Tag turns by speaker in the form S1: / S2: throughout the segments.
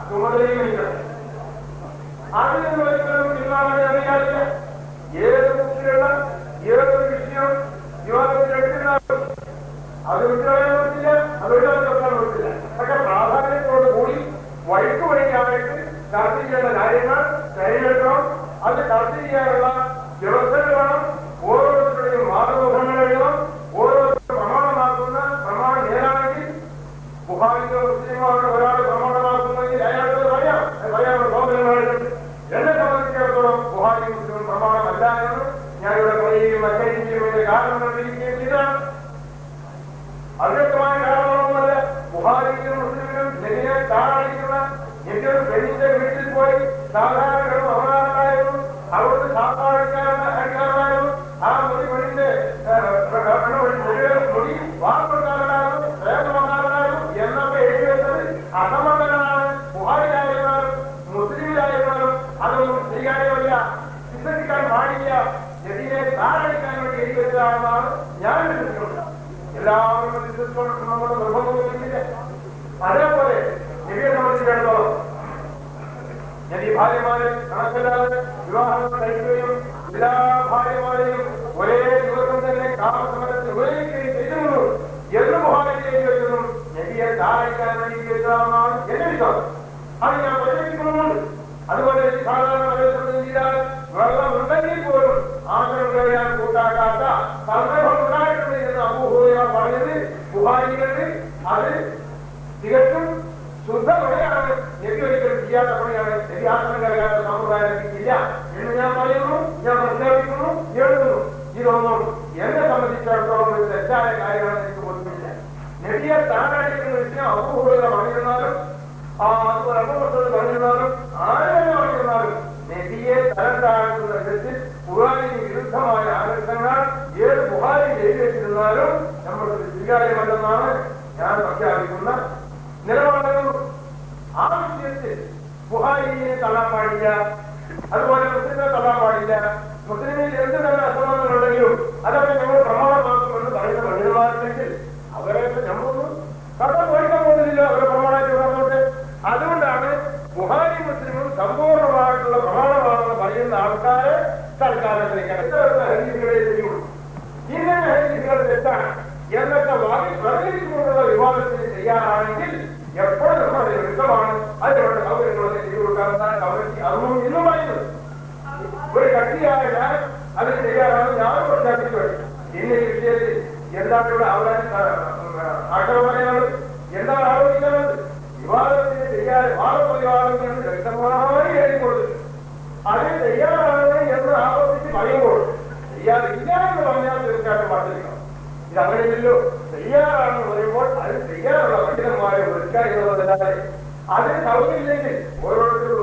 S1: ചുമതലയും എനിക്കുണ്ട്. അതിൽ നിന്ന് ഒരിക്കലും പിന്മാറാൻ അറിയാറില്ല. ഏത് ബുക്കിലുള്ള ഏതൊരു വിഷയം യുവാക്കൾ എടുക്കുന്നാലും അത് വിട്ടുകളയാൻ പറ്റില്ല, അത് ഒഴിവാക്കാൻ പറ്റില്ല. പക്ഷെ പ്രാധാന്യത്തോടു കൂടി വഴിക്ക് വഴിക്കാനായിട്ട് ചർച്ച ചെയ്യേണ്ട കാര്യങ്ങൾ തിരഞ്ഞെടുക്കണം. അത് ചർച്ച ചെയ്യാനുള്ള വ്യവസ്ഥകൾ വേണം. ഓരോരുത്തരുടെയും മാർഗദർശനങ്ങൾ എഴുതണം. ഓരോരുത്തരും പ്രമാണമാക്കുന്ന പ്രമാണം ഏതാണെങ്കിൽ ബുഹാരിക്കോ മുസ്ലിമോ ഒരാൾ പ്രമാണമാക്കുന്നെങ്കിൽ അയാൾക്ക് പറയാനുള്ള സ്വാതന്ത്ര്യമായിട്ടുണ്ട്. എന്നെ സംബന്ധിച്ചിടത്തോളം ബുഹാരി മുസ്ലിം പ്രമാണമല്ല എന്ന് ഞാനിവിടെ പറയുകയും അച്ചടിക്കുകയും ഇതിന്റെ കാരണം കണ്ടിരിക്കുകയും ചെയ്തതാണ്. അവ്യക്തമായ കാരണമൊന്നുമല്ല. ബുഹാരിക്കും മുസ്ലിമിനും ജനിയെ താഴടിക്കുന്ന എന്റെ ഒരു പെണ്ണിന്റെ വീട്ടിൽ പോയി സാധാരണ അവനാണ്ടായിരുന്നു. അവിടുന്ന് സാധാരണക്കാരനായിരുന്നു. ആ മുടി പെണ്ണിന്റെ മുടി വാർത്തക്കാരനായിരുന്നു, പ്രേമകാരനായിരുന്നു എന്നൊക്കെ എഴുതി വെച്ചത് അസമന്തനാണ്. ബുഹാരിയായിരുന്നാലും മുസ്ലിമിലായിരുന്നാലും അതൊന്നും സ്വീകാര്യമല്ല, ചിന്തിക്കാൻ പാടില്ല. ജനിയെ താഴടിക്കാൻ വേണ്ടി എഴുതി വെച്ചതാണെന്നാണ് ഞാൻ വിശ്വസിക്കുന്നത്. എല്ലാവരും വിശ്വസിച്ചോണ്ട് നമ്മുടെ നിർബന്ധമൊന്നുമില്ല. അതേപോലെ നബിയെ സംബന്ധിച്ചിടത്തോളം നബി ഭാര്യമാരെ കണക്കില്ലാതെ വിവാഹം കഴിക്കുകയും എല്ലാ ഭാര്യമാരെയും ഒരേ ദിവസം തന്നെ കാമസമരത്തിൽ ഉപയോഗിക്കുകയും ചെയ്തിരുന്നു എന്ന് ബുഹാരി എഴുതി വെച്ചതും നബിയെ താഴെക്കാൻ വേണ്ടി എഴുതാമെന്നാണ് എന്റെ വിശ്വാസം. അത് ഞാൻ പരിഗണിക്കുന്നുണ്ട്. അതുപോലെ സാധാരണ ചെയ്താൽ വെള്ളം ഉണ്ടെങ്കിൽ പോലും ആഗ്രഹം കഴിയാൻ കൂട്ടാക്കാത്ത സന്ദർഭം ഉണ്ടായിട്ടുണ്ട് എന്ന് അബൂ ഹുറൈറ പറഞ്ഞത് ബുഹാരികളിൽ അത് തികച്ചും ശുദ്ധമഴയാണ്. നബി ഒരിക്കലും ചെയ്യാത്ത പണിയാണ്. നബി ആശ്രമം കഴിയാത്ത സമ്പ്രദായത്തില്ല എന്ന് ഞാൻ പറയുന്നു, ഞാൻ പ്രഖ്യാപിക്കുന്നു, എഴുതുന്നു. ഇതൊന്നും എന്നെ സംബന്ധിച്ചിടത്തോളം ഒരു തെറ്റായ കാര്യമാണെന്ന് എനിക്ക് ബോധ്യമില്ല. നബിയെ താഴടിക്കുന്ന വിഷയം അബൂ ഹുറൈറ പറഞ്ഞിരുന്നാലും അതുപോലെ അബൂബക്കർ പറഞ്ഞിരുന്നാലും ആരെന്നെ പറഞ്ഞിരുന്നാലും നബിയെ തരം താഴ്ത്തുന്ന വിധത്തിൽ ഖുർആനിന് വിരുദ്ധമായ ആദർശങ്ങൾ ഏത് ബുഹാരി എഴുതി വെച്ചിരുന്നാലും നമ്മൾക്ക് സ്വീകാര്യമല്ലെന്നാണ് ഞാൻ പ്രഖ്യാപിക്കുന്ന നിലപാടുകൾ. ആ വിഷയത്തിൽ ബുഹാരിയെ തള്ളാൻ പാടില്ല, അതുപോലെ മുസ്ലിമിനെ തള്ളാൻ പാടില്ല. മുസ്ലിമിൽ എന്ത് തന്നെ അസമാനങ്ങളുണ്ടെങ്കിലും അതൊക്കെ നമ്മൾ പ്രമാണമാക്കുമെന്ന് പറയുന്ന പണ്ഡിതന്മാരുണ്ടെങ്കിൽ അവരൊക്കെ നമ്മളൊന്നും കഥ പോയിക്കാൻ പോകുന്നില്ലല്ലോ, അവരെ പ്രമാണമായിട്ട് പറഞ്ഞോട്ടെ. അതുകൊണ്ടാണ് ബുഹാരി മുസ്ലിമും സമ്പൂർണ്ണമായിട്ടുള്ള പ്രമാണമാണെന്ന് പറയുന്ന ആൾക്കാരെ തൽക്കാലത്തിലേക്കാണ് ഹദീസുകളെ ചെയ്യുള്ളൂ. ഇങ്ങനെ ഹദീസുകൾ തെറ്റാണ് എന്നൊക്കെ പ്രതികരിച്ചുകൊണ്ടുള്ള വിവാദത്തിന് തയ്യാറാണെങ്കിൽ എപ്പോഴും നമ്മൾ വിരുദ്ധമാണ്. അതിനുള്ള സൗകര്യങ്ങളൊക്കെ ചെയ്തു കൊടുക്കാമെന്നാണ് കമ്മിറ്റി അന്നും ഇന്നും പറയുന്നത്. ഒരു കക്ഷിയായ ഞാൻ അതിന് തയ്യാറാണ്. ഞാനും പ്രഖ്യാപിച്ചു കഴിഞ്ഞു. ഇന്ന് ഈ വിഷയത്തിൽ എന്താണ് ഇവിടെ ആക്ഷേപമായത്, എന്താണ് ആലോചിക്കുന്നത്? വിവാദത്തിന് വാദപ്രതിവാദം എന്ന് വ്യക്തമായി എഴുതി കൊടുത്തു. അതിന് തയ്യാറാണ് എന്ന് ആവർത്തിച്ച് പറയുമ്പോൾ തയ്യാറില്ല എന്ന് പറഞ്ഞാൽ തീർച്ചയായിട്ടും പാടിക്കണം. ഇതങ്ങനെയല്ലോ. തയ്യാറാണെന്ന് പറയുമ്പോൾ അത് തയ്യാറുള്ള പണ്ഡിതന്മാരെ ഒരുക്കുക എന്നുള്ളതല്ലാതെ അതിന് സൗകര്യമില്ലെങ്കിൽ ഓരോരുത്തരും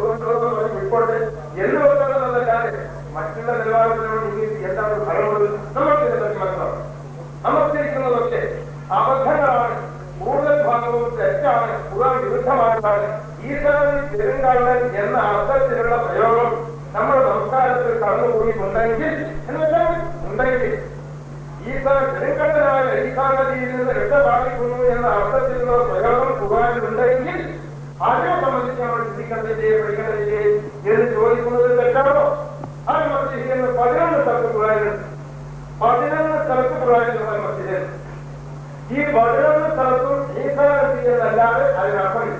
S1: ഉൾപ്പെടെ എന്ന് വെക്കുന്നതല്ലാതെ മറ്റുള്ള നിലവാരത്തിനോട് നിങ്ങൾക്ക് എന്താണ് ഫലമുള്ളത് നമുക്ക് ഇതിനെ മനസ്സിലാവും. നമുക്കിരിക്കുന്നതൊക്കെ അബദ്ധങ്ങളാണ്. കൂടുതൽ ഭാഗവും തെറ്റാണ്, ഖുർആൻ വിരുദ്ധമായതാണ്. ഈസാവിന് പെരുങ്കള്ളൻ എന്ന അർത്ഥത്തിലുള്ള പ്രയോഗം നമ്മുടെ സംസ്കാരത്തിൽ കടന്നുകൂടിയിട്ടുണ്ടെങ്കിൽ ഉണ്ടെങ്കിൽ ഈസാ പെരുങ്കള്ളനായ ഈസാ നദിയിൽ നിന്ന് രക്ഷപാലിക്കുന്നു എന്ന അർത്ഥത്തിലുള്ള പ്രയോഗം ഖുർആനിലുണ്ടെങ്കിൽ അതിനെ സംബന്ധിച്ച് നമ്മൾ ചിന്തിക്കേണ്ടതില്ലേ, പഠിക്കേണ്ടതില്ലേ എന്ന് ചോദിക്കുന്നത് തെറ്റാണോ? അത് മസ്ജിദ് 11 സ്ഥലത്ത് ഖുർആനിലുണ്ട്. 11 സ്ഥലത്ത് ഖുർആനിലുള്ള മസ്ജിദ്. ഈ 11 സ്ഥലത്തും ഈസാ നബി എന്നല്ലാതെ അതിനർത്ഥമില്ല.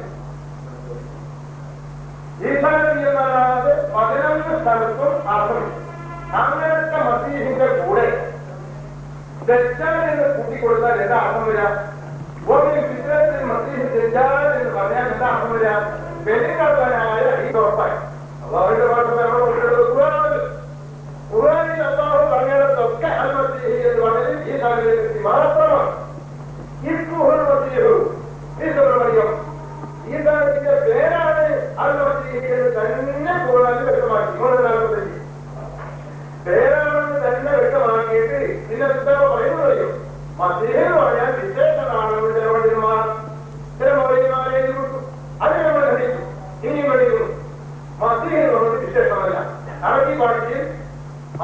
S1: ഈസാ നബി എന്നല്ലാതെ 11 സ്ഥലത്തും അർത്ഥമില്ല. അങ്ങനത്തെ മസീഹിന്റെ കൂടെ ദജ്ജാൽ എന്ന് കൂട്ടിക്കൊടുത്താൽ എന്താ അർത്ഥം വരാം? ഒരു ചിത്രത്തിൽ മസീഹ് ദജ്ജാൽ എന്ന് പറഞ്ഞാൽ എന്താ അർത്ഥം വരാം? പെരുങ്കള്ളനായ ഈസോപ്പായി. അള്ളാഹുവിന്റെ ഖുർആനിൽ അള്ളാഹു പറഞ്ഞിടത്തൊക്കെ അൽ മസീഹ് എന്ന് പറഞ്ഞാൽ ഈസാ നബിയെ മാത്രമാണ്. ഈസാന്റെ പേരാണ് അൽ മസീഹ് എന്ന് തന്നെ ഖുർആനിൽ വ്യക്തമാക്കി. പേരാണെന്ന് തന്നെ വ്യക്തമാക്കിയിട്ട് പിന്നെ പറയുന്നത് മസീഹ് എന്ന് പറഞ്ഞാൽ വിശേഷനാണെന്ന് ചില പണ്ഡിതന്മാർ എഴുതി കൊടുത്തു. അത് നമ്മൾ ഗ്രഹിച്ചു. ഇനി പഠിക്കുന്നു മസീഹ് എന്നുള്ളത് വിശേഷമല്ല. അറബി ഭാഷയിൽ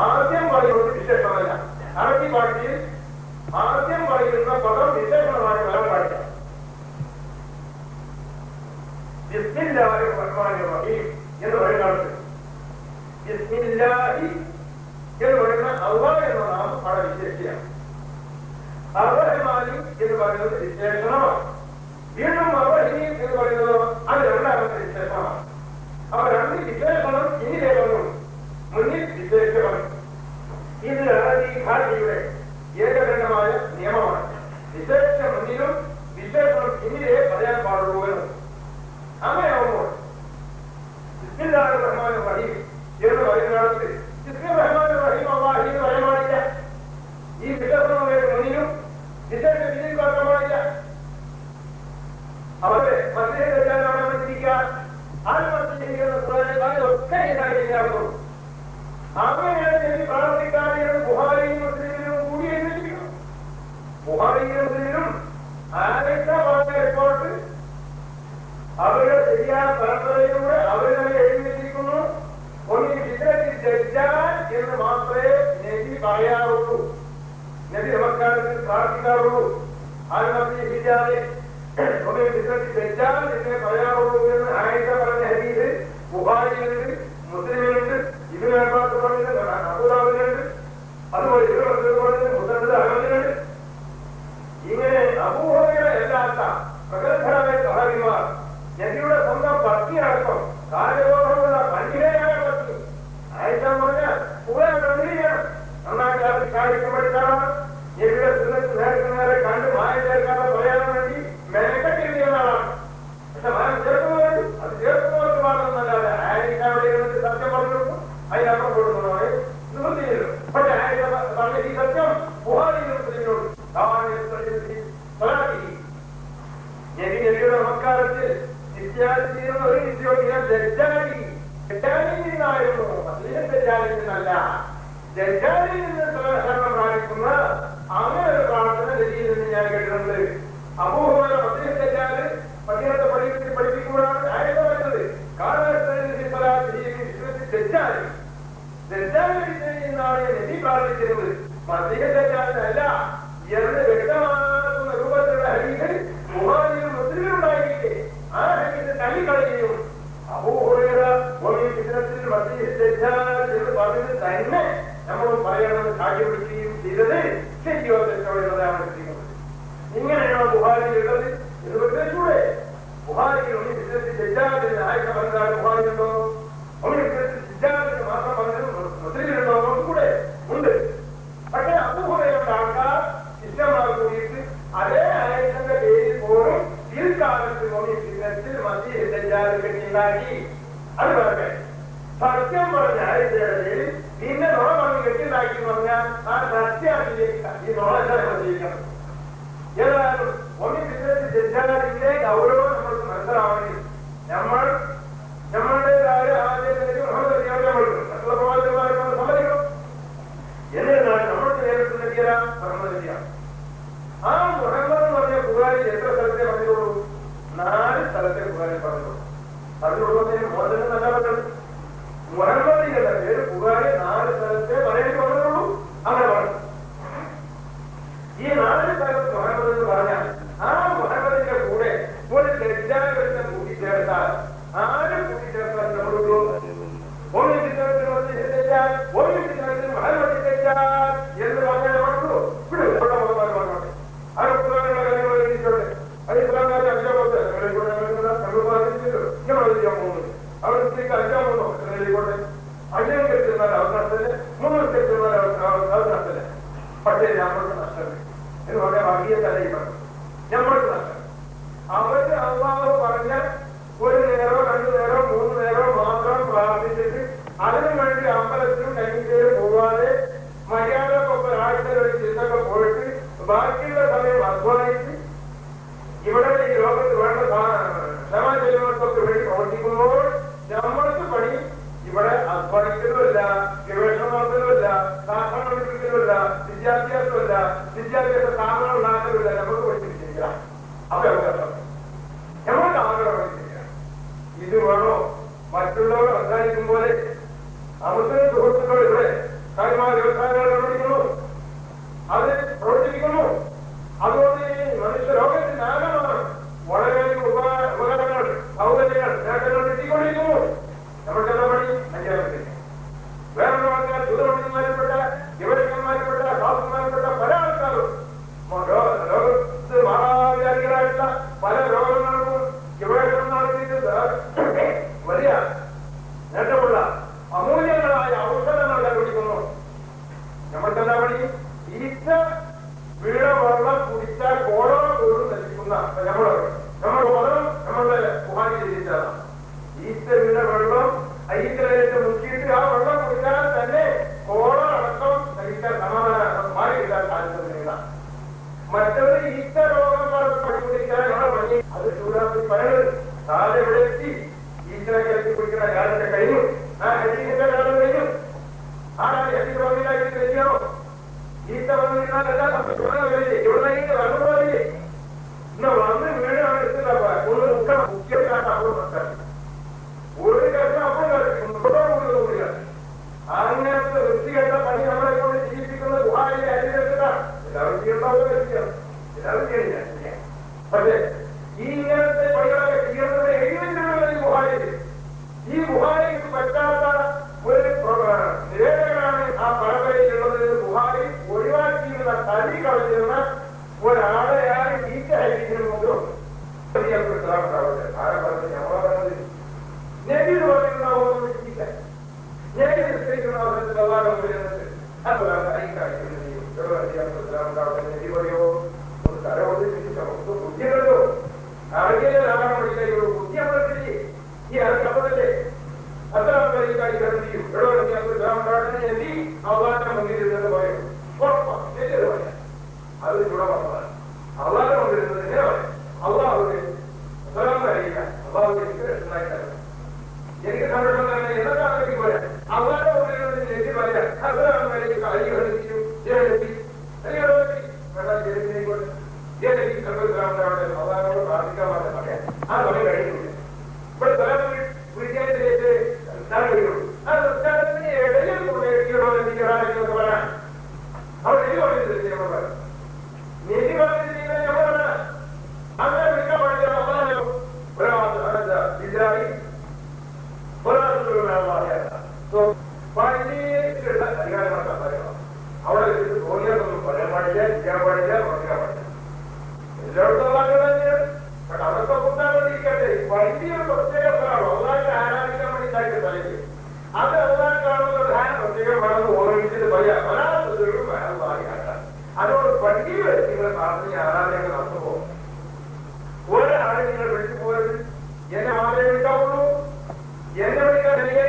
S1: ആദ്യം പറയുന്നത് വിശേഷമല്ല. അറബി ഭാഷയിൽ ആദ്യം പറയുന്ന പദം വിശേഷണമായി വരാൻ പാടില്ല. ബിസ്മില്ലാഹിർ റഹ്മാനിർ റഹീം എന്ന് പറയുന്നത് ബിസ്മില്ലാഹി എന്ന് പറയുന്ന അല്ലാഹ് എന്ന നാമം അവിടെ വിശേഷിയാണ്. അർറഹ്മാനി എന്ന് പറയുന്നത് വിശേഷണമാണ്. വീണ്ടും അർറഹീം എന്ന് പറയുന്നത് അത് രണ്ടാമത്തെ വിശേഷണമാണ്. അപ്പൊ രണ്ട് വിശേഷണം ഇനിയിലേ വന്നു, മുന്നിൽ വിശേഷണം. ഇത് അറബി ഭാഷയുടെ ഏകകണ്ഠമായ നിയമമാണ്. വിശേഷം മുന്നിലും വിശേഷണം പിന്നിലേ പറയാൻ പാടുള്ളൂ എന്ന്. അങ്ങനെയാവുമ്പോൾ ബിസ്മില്ലാഹിർ റഹ്മാനിർ റഹീം എന്ന് പറയുന്നിടത്ത് ബിസ്മില്ലാഹിർ റഹ്മാനിർ റഹീം അല്ലാഹ് എന്ന് പറയാൻ പാടില്ല. ഈ വിശേഷണങ്ങളുടെ മുന്നിലും വിശേഷം പിന്നിൽ പറയാൻ പാടില്ല. അവരെ മസ്ജിദിൽ വെച്ചാലാണ് വെച്ചിരിക്കാൻ ഒക്കെ ഇതായിരുന്നു. അങ്ങനെയാണ് എനിക്ക് പ്രാർത്ഥിക്കാതെയാണ് ബുഹാരിയും മുസ്ലിമിനും കൂടി എഴുതിയിരിക്കുന്നു. ബുഹാരിയും മുസ്ലിമിനും ആയിഷ പറഞ്ഞ റിപ്പോർട്ട് അവരുടെ ശരിയായ പരമ്പരയിലൂടെ അവർ തന്നെ എഴുതിയിരിക്കുന്നു. ഒന്നിന് ചിത്രത്തിൽ തെറ്റാൻ എന്ന് മാത്രമേ നബി പറയാറുള്ളൂ, നബി നമസ്കാരത്തിൽ പ്രാർത്ഥിക്കാറുള്ളൂ. ആത്മഹത്യ ഒന്നിന് ചിത്രത്തിൽ തെറ്റാൻ എന്നേ പറയാറുള്ളൂ എന്ന് ആയിഷ പറഞ്ഞ ഹദീസ് ബുഹാരിയിലുണ്ട്, മുസ്ലിമിലുണ്ട്, ഇബ്നു അബ്ബാസ് പറഞ്ഞത് അബൂദാവൂദിലുണ്ട്, അതുപോലെ മുസ്നദ് അഹ്മദിലുണ്ട്. ഇങ്ങനെ അബൂ ഹുറൈറ അല്ലാത്ത പ്രഗത്ഭരായ സഹാബിമാർ നബിയുടെ സ്വന്തം പത്നിയടക്കം കാര്യബോധമുള്ള പണ്ഡിതയായ പത്നി ആയിഷ പറഞ്ഞാൽ പണ്ഡിതയാണ്, നന്നായിട്ട് അത് കാര്യത്തിൽ പഠിച്ചാണ്. നബിയുടെ നേരെ കണ്ട് മായം ചേർക്കാതെ പറയാൻ വേണ്ടി മെനക്കെട്ടിരുന്നയാളാണ്. പക്ഷെ മായം ചേർക്കുന്നത് വേണ്ടി അത് ചേർക്കുന്നവർക്ക് പാടുന്നല്ലാതെ ആയിഷയുടെ സത്യം പറഞ്ഞു അതിനപ്പുറം കൊടുക്കുന്നവരെ നിവൃത്തിയില്ല. പക്ഷെ ആയിഷ പറഞ്ഞ ഈ സത്യം ബുഹാരിയിൽ മുസ്ലിമിനോട് നബിയുടെ നമസ്കാരത്തിൽ നിത്യാചിരുന്ന ഒരു നിത്യോഗ്യം ദജ്ജാലിൽ നിന്നായിരുന്നു, ദജ്ജാലിൽ നിന്നല്ല. ദജ്ജാലിൽ നിന്ന് ശരണം പ്രാപിക്കുന്ന അങ്ങനെ ഒരു പ്രാർത്ഥന നബിയിൽ നിന്ന് ഞാൻ കേട്ടിട്ടുണ്ട്. അബൂ ഹുറൈറ ദജ്ജാല് മദീനത്തെ പഠിപ്പിക്കുമ്പോഴാണ് ആയിഷ പറഞ്ഞത് ദജ്ജാലിൽ നിന്നാണ് നബി പ്രാർത്ഥിച്ചിരുന്നത്, മദീന ദജ്ജാലിനല്ല എന്ന് വ്യക്തമാക്കുന്ന രൂപത്തിലുള്ള ഹദീസ് ബുഹാരിയിലും മുസ്ലിമിലും ഉണ്ടായിരിക്കെ ആ ഹദീസ് തള്ളിക്കളയുകയും അബൂ ഹുറൈറ എന്ന് പറഞ്ഞത് തന്നെ നമ്മൾ പറയണമെന്ന് സാക്ഷ്യപ്പെടുത്തുകയും ചെയ്തത് ശരിയോ തെറ്റോ എന്നതാണ് ചെയ്യുന്നത്. ഇങ്ങനെയാണ് ബുഹാരിയിലുള്ളത്. ഇത് വെച്ചൂടെ ബുഹാരിയിൽ ആയിഷ പറഞ്ഞാൽ ബുഹാരിയുണ്ടോ, മാത്രം പറഞ്ഞത് മുസ്ലിമിലുണ്ടോ കൂടെ ഉണ്ട്. പക്ഷെ അബൂ ഹുറൈറയുടെ ആൾക്കാർ ശിഷ്യന്മാർ കൂടിയിട്ട് അതേ ആയിഷന്റെ പേരിൽ പോലും പിൽക്കാലത്ത് മസീഹ് ദജ്ജാൽ കെട്ടിയുണ്ടാക്കി. അത് പറഞ്ഞേ സത്യം പറഞ്ഞ ആയിഷയുടെ പേരിൽ പിന്നെ നുണ പറഞ്ഞ് കെട്ടിയുണ്ടാക്കി എന്ന് പറഞ്ഞാൽ ആ സത്യാഭിലേക്ക് ഈ നുണ എല്ലാം ജീവിക്കണം. ഏതായാലും ദജ്ജാലിന്റെ ഗൗരവം നമ്മൾക്ക് മനസ്സിലാവണമെങ്കിൽ നമ്മളുടേതായ ആദ്യത്തിലേക്ക് മുഹമ്മദ് മറ്റുള്ള പ്രവാചകന്മാരെ നമ്മൾ സമ്മതിക്കണം. എന്നിരുന്നാൽ നമ്മൾക്ക് നേരിട്ട് നൽകിയ മുഹമ്മദ് ആ മുഹമ്മദ് എന്ന് പറഞ്ഞ ബുഖാരി എത്ര സ്ഥലത്തെ പറഞ്ഞുള്ളൂ? 4 സ്ഥലത്തെ ബുഖാരി പറഞ്ഞുള്ളൂ. പറഞ്ഞുള്ളതിന് മോചനം നല്ല പറഞ്ഞത് മുഹമ്മദിന്റെ പേര് ബുഖാരി 4 സ്ഥലത്തെ പറയേണ്ടി വന്നിട്ടുള്ളൂ. അങ്ങനെ പറഞ്ഞു. ഈ 4 സ്ഥലത്ത് മുഹമ്മദ് എന്ന് പറഞ്ഞാൽ ആ മുഹമ്മദിന്റെ കൂടെ ഒരു ദജ്ജാലിനെ കൂട്ടിച്ചേർത്താൽ ആരും കൂട്ടിച്ചേർത്താൽ നമ്മളുള്ളൂ. ഒരു ചിത്രത്തിൽ തെറ്റാൽ ഒരു ചിത്രത്തിൽ മുഹമ്മദ് തെറ്റാൽ എന്ന് പറഞ്ഞാൽ മറക്കൂ. ഇവിടെ പറഞ്ഞോട്ടെ ആ പുസ്തകങ്ങളുടെ കാര്യങ്ങൾ എഴുതിയിട്ടുണ്ട്. അത് ഇസ്ലാംകാരുടെ 5-ാം പോകുന്നത് അവർ സ്ത്രീക്ക് 5-ാം പോകുന്നോ എഴുതിക്കോട്ടെ. 5 കെട്ടിരുന്നാൽ അവകാശത്തിന് 3 കെട്ടിരുന്നാൽ അവകാശത്തിന്. പക്ഷേ നമ്മൾക്ക് നഷ്ടമില്ല എന്ന് പറഞ്ഞാൽ വർഗീയതലയിൽ പറഞ്ഞു. നമ്മൾക്ക് നഷ്ടം അവര് അള്ളാഹു പറഞ്ഞ 1 നേരോ 2 നേരോ 3 നേരോ മാത്രം പ്രാർത്ഥിച്ചിട്ട് അതിനു വേണ്ടി അമ്പലത്തിലും കഞ്ഞിക്കയിലും പോകാതെ മര്യാദക്കൊക്കെ ഒരാഴ്ചകളിൽ ചിന്തകൾ പോയിട്ട് ബാക്കിയുള്ള സമയം അധ്വാനിച്ച് ഇവിടെ ഈ ലോകത്ത് വേണ്ട സമാജങ്ങൾക്കൊക്കെ വേണ്ടി പ്രവർത്തിക്കുമ്പോൾ നമ്മൾക്ക് പണി ഇവിടെ അധ്വാനിക്കലുമല്ല, ഗവേഷണം നടത്തലുമല്ല, ശാസ്ത്രം പഠിപ്പിക്കലുമല്ല, വിദ്യാഭ്യാസ സ്ഥാപനം ഉണ്ടാക്കലുമില്ല. നമുക്ക് പഠിപ്പിച്ചിരിക്കുക. അപ്പൊ നമ്മൾക്ക് ആഗ്രഹം പഠിപ്പിക്കുക. ഇത് വേണോ മറ്റുള്ളവർ അധ്വാനിക്കും പോലെ അമുസ്ലിം സുഹൃത്തുക്കൾ ഇവിടെ കാര്യമായ വ്യവസായങ്ങൾ പ്രവർത്തിക്കുന്നു, അത് പ്രവർത്തിപ്പിക്കുന്നു. അതുകൊണ്ട് ഈ മനുഷ്യ ലോകത്തിന്റെ ആഗമനം വളരെ ഉപകരണങ്ങൾ സൗകര്യങ്ങൾ ഈച്ച വീണ വെള്ളം കുടിച്ചാൽ കോളറ പോലും നശിക്കുന്ന നമ്മൾ ബോധം നമ്മളുടെ ഗുഹാരി ചെയ്യിച്ചതാണ്. ഈച്ച വീണ വെള്ളം ഈച്ചയിലേക്ക് മുക്കിയിട്ട് ആ വെള്ളം കുടിച്ചാൽ തന്നെ കോളറ അടക്കം നശിക്കാൻ സമാധാനം മാറി കിട്ടാൻ സാധിക്കുന്നില്ല. മറ്റൊരു ഈച്ച രോഗം പഠിപ്പിക്കാൻ അത് ചൂടാക്കി പറയുന്നത് താഴെ എവിടെ എത്തി ഈച്ചനെ കലക്കി കുടിക്കുന്ന കാലത്തെ കഴിഞ്ഞു. ആ ഹരീസിന്റെ കാലം കഴിഞ്ഞു. ആരാണ് ഹരീസ് വന്നില്ല ഇത് കഴിയണോ? ഈച്ച വന്നിരുന്നാലല്ല ഇവിടെ വന്നുപോയില്ലേ ഇന്ന് വന്ന് വീടാണ് എടുത്തില്ല ഒന്ന് മുഖ്യം ഒരു കഷ്ടം അപ്പോൾ കൂടി അങ്ങനത്തെ വൃത്തികെട്ട പണി നമ്മളെ കൊണ്ട് ജീവിപ്പിക്കുന്ന ഗുഹാരിയെ അരിഞ്ഞെടുത്തിട്ടാണ്. എല്ലാവരും ചെയ്യണ്ടാവുക എല്ലാവരും ചെയ്യില്ല. പക്ഷേ ഈ ഇങ്ങനത്തെ പണികളൊക്കെ ചെയ്യുന്നത് എഴുതിയിട്ടുള്ള ഈ ഗുഹാരി ഈ ഗുഹാരിക്ക് പറ്റാത്ത ഒരു നിവേദകനാണ് ആ പരമ്പരയിലുള്ളത്. ഗുഹാരി ഒഴിവാക്കിയിരുന്ന തലി കളഞ്ഞിരുന്ന ഒരാളെയാണ് ഈച്ച ഹരിക്കുന്നതിന് മുമ്പ് ആരെ പറഞ്ഞത് ഞമ്മളെ പറഞ്ഞത് നെഗിത് പറയുന്നതാവുന്ന ഈച്ച നെഗി നിശ്ചയിക്കുന്ന അവസരത്തിൽ അള്ളാഹ് വരുന്നത് നെഗി പറയോ ഒന്ന് കരവോട് ബുദ്ധിയുണ്ടല്ലോ ആർക്കെങ്കിലും ആകാൻ പഠിക്കായുള്ളൂ. ബുദ്ധി നമ്മളെ ഈ അർക്കപ്പതല്ലേ അത്ര ചെയ്യും എത്തി അവകാശം മുന്നിലിരുന്നത് പറയും പറയാം. അത് ചൂടെ പറഞ്ഞതാണ്. അവകാശം കൊണ്ടിരുന്നത് എങ്ങനെ പറയാം? അള്ളാഹുവിന് അറിയില്ല. അള്ളാഹുവിന് എനിക്ക് ഉണ്ടായിട്ടല്ല എനിക്ക് സംരക്ഷണം തന്നെ എന്നൊക്കെ എനിക്ക് പറയാം. അവകാശം കൊണ്ടിരുന്നത് എനിക്ക് പറയാം. അത്രയും അരികളിക്കും ജയലക്ഷ്മി അള്ളാഹോട് പ്രാർത്ഥിക്കാൻ പറഞ്ഞ പറയാം. ആ സമയം കഴിഞ്ഞില്ല. ഇവിടെ വിദ്യാലയത്തിലേക്ക് ആ സംസ്ഥാനത്തിന് ഇടയിൽ കൊണ്ടോ എനിക്ക് പറയാം. അവിടെ നെല്ലി പറഞ്ഞിട്ടില്ല നമ്മൾ പറയാം. നെല്ലി പറഞ്ഞിട്ടില്ല നമ്മൾ പറയാം. അങ്ങനെ വിളിക്കാൻ പാടില്ല. ഇസ്രായേൽ അധികാരങ്ങളൊക്കെ പറയണം. അവിടെ തോന്നിയാലൊന്നും പറയാൻ പാടില്ല, ചെയ്യാൻ പാടില്ല, പ്രവർത്തിക്കാൻ പാടില്ല. എല്ലായിടത്തും പക്ഷെ അതൊക്കെ കൂട്ടാണ്ടിരിക്കട്ടെ. വലിയൊരു പ്രത്യേക സ്ഥലമാണോ അള്ളാഹിനെ ആരാധിക്കാൻ വേണ്ടി ഉണ്ടാക്കിയ സ്ഥലത്ത് അത് അള്ളാഹ് കാണുന്ന ധാനം പ്രത്യേകം വേണമെന്ന് ഓർമ്മിച്ചിട്ട് പറയാം. ഒരാളും അതോട് പള്ളിയിൽ വെച്ച് നിങ്ങളെ പ്രാർത്ഥന ആരാധനയൊക്കെ നടന്നു പോകും. ഒരാളെ നിങ്ങൾ വിളിച്ചു പോയത് എന്നെ മാത്രമേ വിളിക്കാവുള്ളൂ. എന്നെ വിളിക്കാൻ എനിക്കേ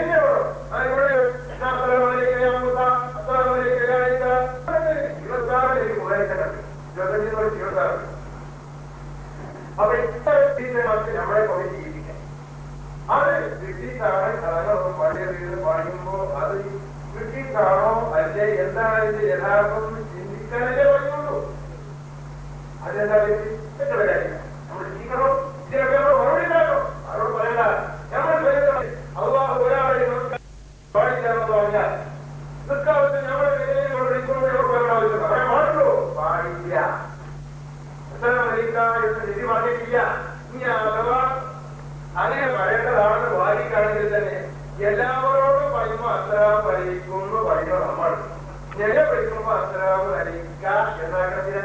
S1: എന്നെ വേണം. ഇവിടെ അപ്പൊ ഇത്തരത്തിൽ നമ്മളെ കൊണ്ട് ജീവിക്കാം. അത് ബ്രിട്ടീഷാണ് ഘടകമൊന്നും പഴയ രീതിയിൽ പറയുമ്പോ അത് ബ്രിട്ടീഷാണോ അല്ലെ എന്താണ് ഇതിന്റെ യഥാർത്ഥം ചിന്തിക്കാനല്ലേ പറയുള്ളൂ. അതെന്താ തെറ്റുള്ള കാര്യമില്ല. നമ്മൾ ജീവിക്കണോ ഇതിനൊക്കെ നമ്മൾ മറുപടി ഉണ്ടാക്കണോ? അവരോട് പറയണ്ട. നമ്മൾ അള്ളാഹു ഒരാളെ പാടില്ലാന്ന് പറഞ്ഞാൽ നിൽക്കാവത്ത് നമ്മുടെ പറയാൻ പാടുള്ളൂ. പാടില്ല. നിധി പറഞ്ഞിട്ടില്ല. ഇനി അഥവാ അങ്ങനെ പറയേണ്ടതാണെന്ന് വായിക്കാണെങ്കിൽ തന്നെ എല്ലാവരോടും പറയുമ്പോ അസ്സലാമു അലൈക്കും എന്ന് പറയുമ്പോൾ നമ്മൾ നില പഠിക്കുമ്പോ അസ്സലാമു അലൈക്ക എന്നാകത്തിന്